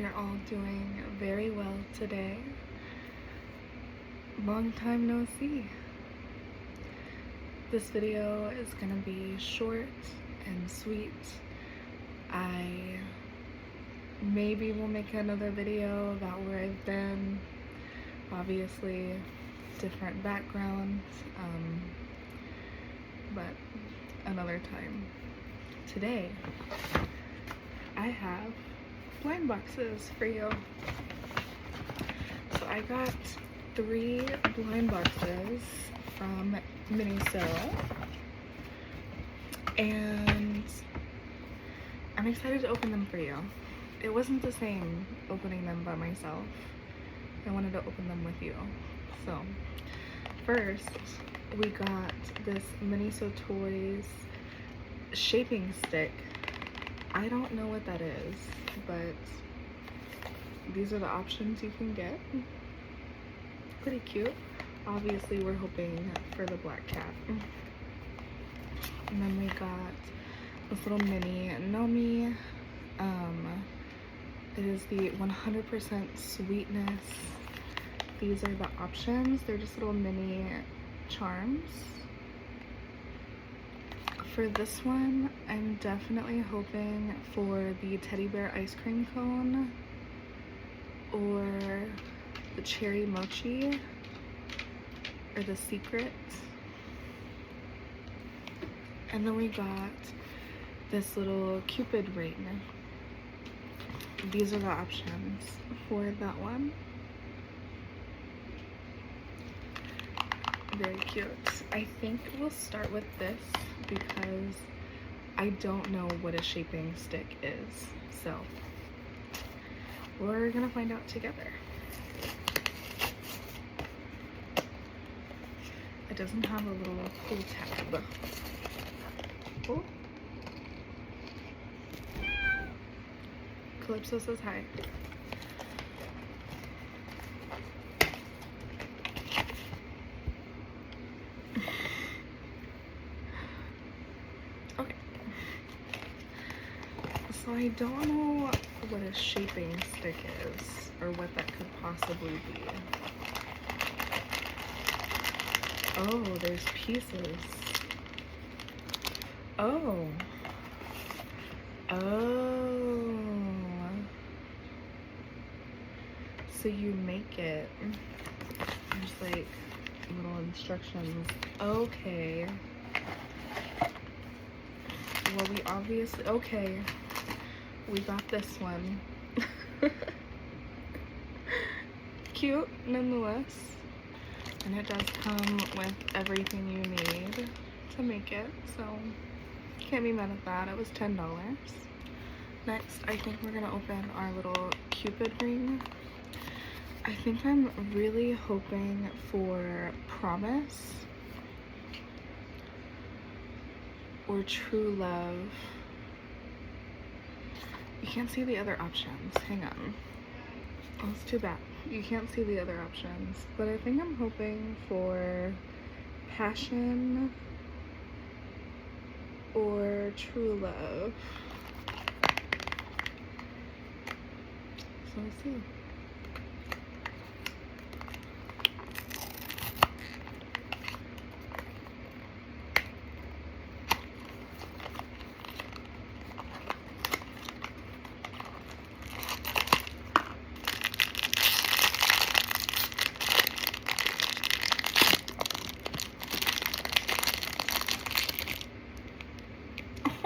you're all doing very well today. Long time no see. This video is gonna be short and sweet. I maybe will make another video about where I've been. Obviously, different backgrounds, but another time. Today, I have blind boxes for you. So I got 3 blind boxes from Miniso, and I'm excited to open them for you. It wasn't the same opening them by myself. I wanted to open them with you. So first, we got this Miniso Toys shaping stick. I don't know what that is, but these are the options you can get. Pretty cute. Obviously, we're hoping for the black cat. And then we got this little mini Nomi. It is the 100% sweetness. These are the options. They're just little mini charms. For this one, I'm definitely hoping for the teddy bear ice cream cone or the cherry mochi or the secret. And then we got this little cupid ring. These are the options for that one. Very cute. I think we'll start with this because I don't know what a shaping stick is. So we're gonna find out together. It doesn't have a little pull tab. Oh. Calypso says hi. Okay. So I don't know what a shaping stick is or what that could possibly be. Oh, there's pieces. Oh. Oh. So you make it. There's like little instructions. Okay. Well, we obviously, okay. We got this one. Cute, nonetheless. And it does come with everything you need to make it, so can't be mad at that. It was $10. Next, I think we're gonna open our little cupid ring. I think I'm really hoping for promise or true love. You can't see the other options. Hang on. Oh, it's too bad. You can't see the other options, but I think I'm hoping for passion or true love. So let's see.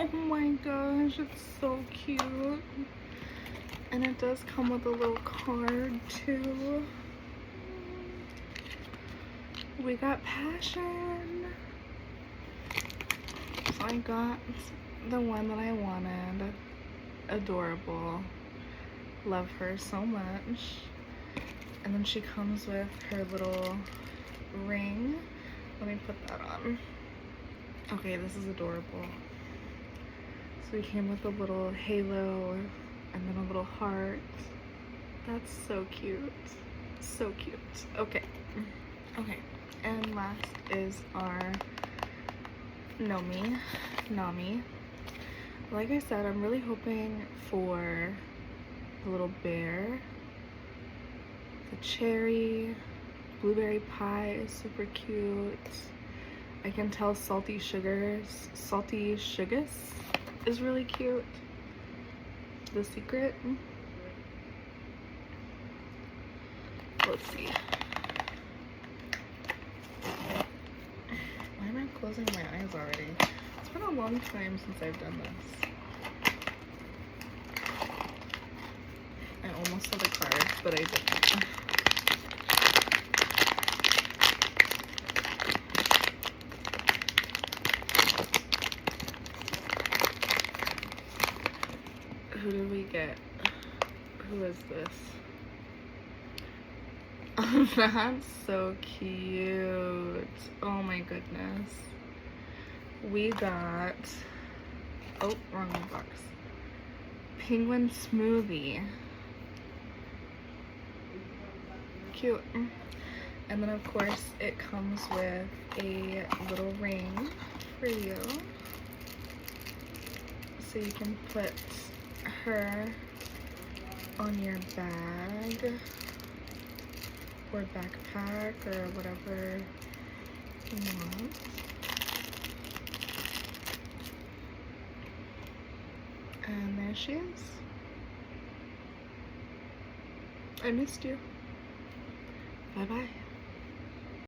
Oh my gosh, it's so cute. And it does come with a little card too. We got passion. So I got the one that I wanted. Adorable. Love her so much. And then she comes with her little ring. Let me put that on. Okay, this is adorable. So we came with a little halo and then a little heart. That's so cute. So cute. Okay. Okay. And last is our Nami. Like I said, I'm really hoping for a little bear. The cherry, blueberry pie is super cute. I can tell salty sugars is really cute. The secret. Let's see. Why am I closing my eyes already? It's been a long time since I've done this. I almost saw the cards, but I didn't. Who did we get? Who is this? Oh, that's so cute. Oh my goodness. We got, oh, wrong box. Penguin smoothie. Cute. And then of course it comes with a little ring for you. So you can put her on your bag or backpack or whatever you want. And there she is. I missed you. Bye bye.